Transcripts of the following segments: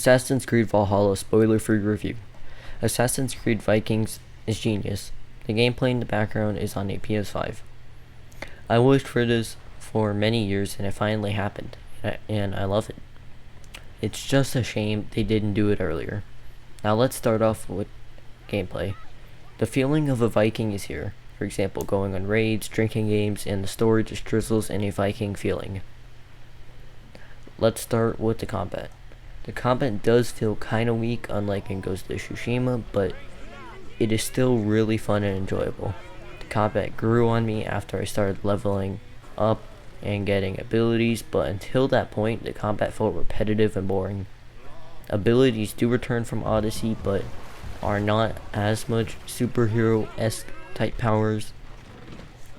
Assassin's Creed Valhalla spoiler-free review. Assassin's Creed Vikings is genius. The gameplay in the background is on a PS5. I wished for this for many years and it finally happened, and I love it. It's just a shame they didn't do it earlier. Now let's start off with gameplay. The feeling of a Viking is here. For example, going on raids, drinking games, and the story just drizzles in a Viking feeling. Let's start with the combat. The combat does feel kinda weak, unlike in Ghost of Tsushima, but it is still really fun and enjoyable. The combat grew on me after I started leveling up and getting abilities, but until that point, the combat felt repetitive and boring. Abilities do return from Odyssey, but are not as much superhero-esque type powers.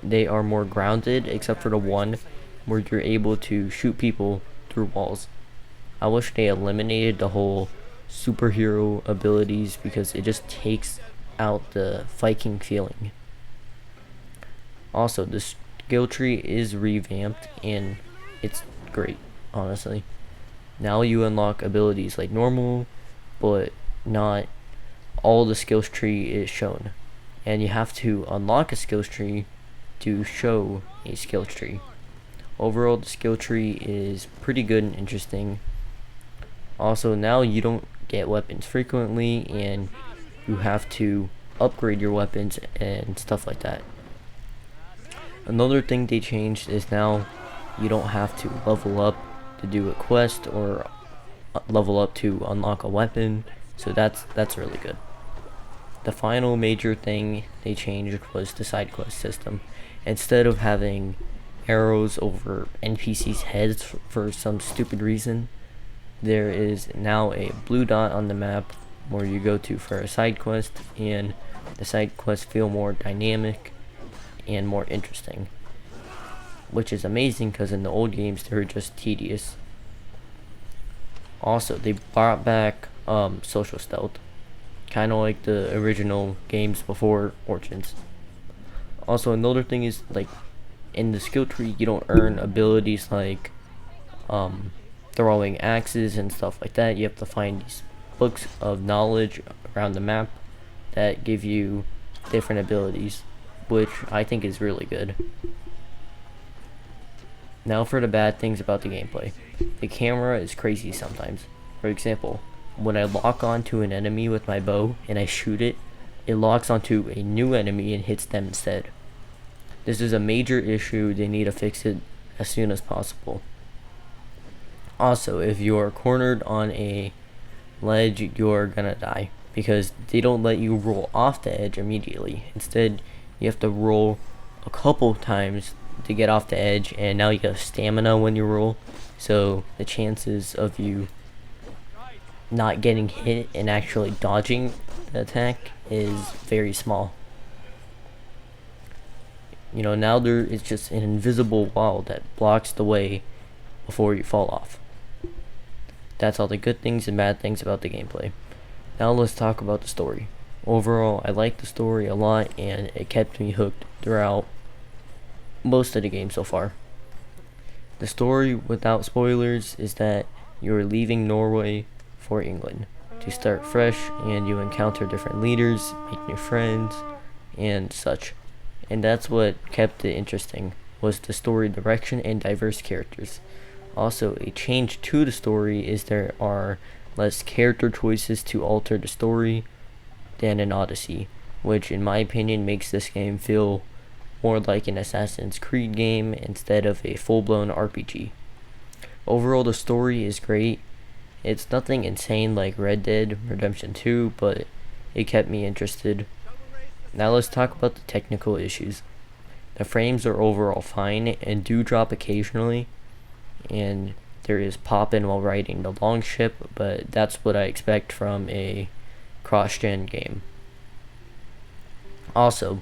They are more grounded, except for the one where you're able to shoot people through walls. I wish they eliminated the whole superhero abilities because it just takes out the Viking feeling. Also, the skill tree is revamped and it's great, honestly. Now you unlock abilities like normal, but not all the skills tree is shown. And you have to unlock a skills tree to show a skills tree. Overall, the skill tree is pretty good and interesting. Also, now you don't get weapons frequently and you have to upgrade your weapons and stuff like that. Another thing they changed is now you don't have to level up to do a quest or level up to unlock a weapon, so that's really good. The final major thing they changed was the side quest system. Instead of having arrows over NPCs' heads for some stupid reason, there is now a blue dot on the map where you go to for a side quest, and the side quests feel more dynamic and more interesting, which is amazing because in the old games they were just tedious. Also, they brought back social stealth, kind of like the original games before Origins. Also, another thing is, like, in the skill tree you don't earn abilities like throwing axes and stuff like that. You have to find these books of knowledge around the map that give you different abilities, which I think is really good. Now for the bad things about the gameplay. The camera is crazy sometimes. For example, when I lock onto an enemy with my bow and I shoot it, it locks onto a new enemy and hits them instead. This is a major issue. They need to fix it as soon as possible. Also, if you are cornered on a ledge, you're gonna die because they don't let you roll off the edge immediately. Instead, you have to roll a couple times to get off the edge, and now you have stamina when you roll, so the chances of you not getting hit and actually dodging the attack is very small. Now there is just an invisible wall that blocks the way before you fall off. That's all the good things and bad things about the gameplay. Now let's talk about the story. Overall, I liked the story a lot and it kept me hooked throughout most of the game so far. The story, without spoilers, is that you're leaving Norway for England to start fresh, and you encounter different leaders, make new friends, and such. And that's what kept it interesting, was the story direction and diverse characters. Also, a change to the story is there are less character choices to alter the story than in Odyssey, which in my opinion makes this game feel more like an Assassin's Creed game instead of a full-blown RPG. Overall, the story is great. It's nothing insane like Red Dead Redemption 2, but it kept me interested. Now let's talk about the technical issues. The frames are overall fine and do drop occasionally, and there is popping while riding the longship, but that's what I expect from a cross-gen game. Also,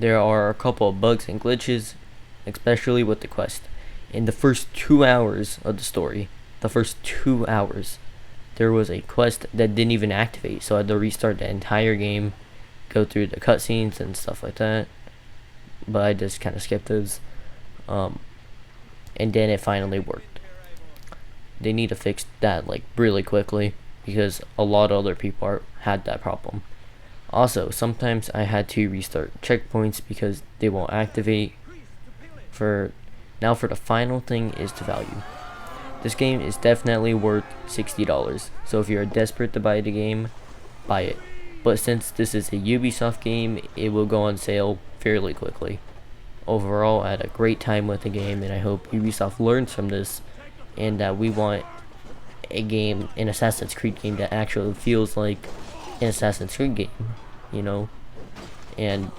there are a couple of bugs and glitches, especially with the quest. In the first 2 hours of the story, there was a quest that didn't even activate, so I had to restart the entire game, go through the cutscenes and stuff like that, but I just kind of skipped those, and then it finally worked. They need to fix that like really quickly. because a lot of other people had that problem. Also, sometimes I had to restart checkpoints because they won't activate. For the final thing is the value. This game is definitely worth $60, so if you're desperate to buy the game, buy it. But since this is a Ubisoft game, it will go on sale fairly quickly. Overall, I had a great time with the game, and I hope Ubisoft learns from this, and that we want an Assassin's Creed game that actually feels like an Assassin's Creed game, you know, and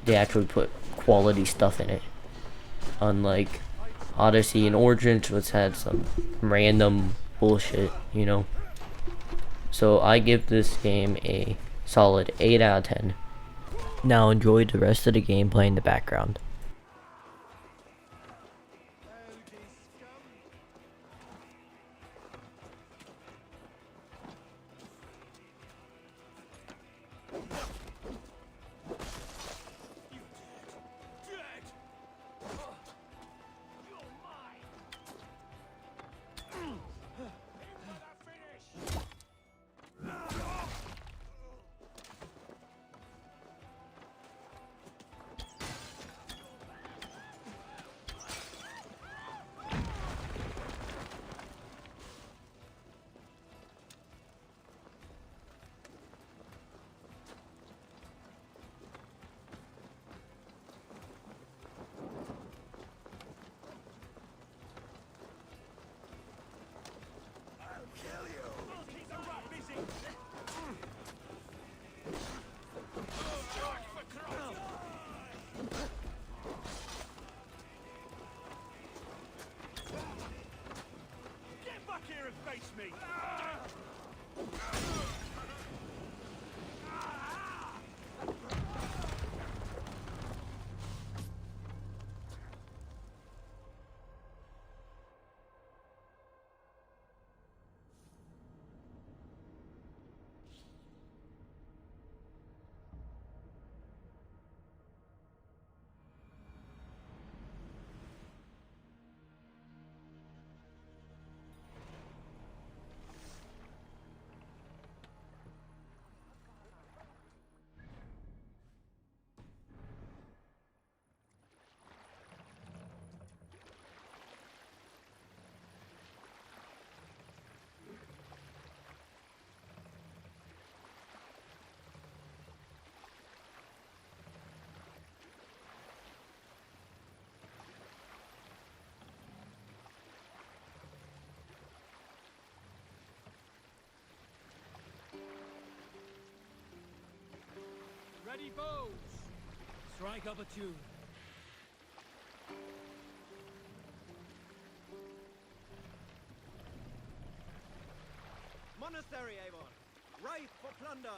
they actually put quality stuff in it, unlike Odyssey and Origins, which had some random bullshit, you know. So I give this game a solid 8 out of 10. Now enjoy the rest of the gameplay in the background. Face me! Ready, bows! Strike up a tune. Monastery, Avon! Ripe for plunder!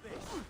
this.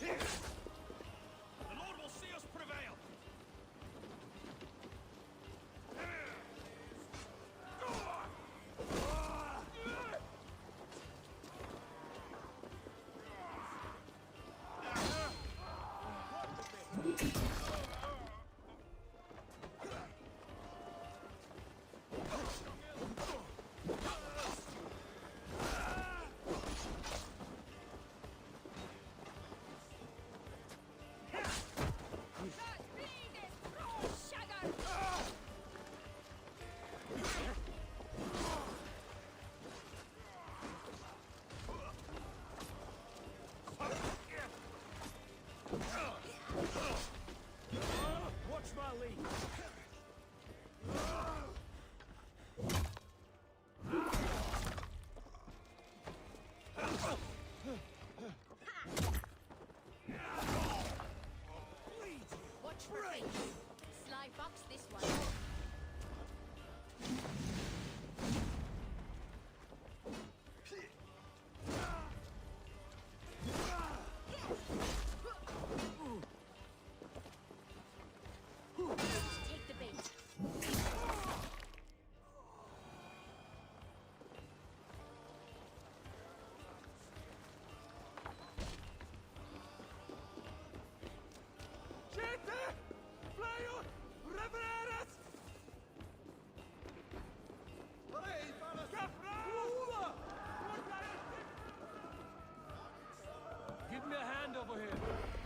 The Lord will see us prevail. Watch my lead. Watch for face. Sly fox this one. Take the bait. Gente! Flyot! Reviewnerd! Give me a hand over here.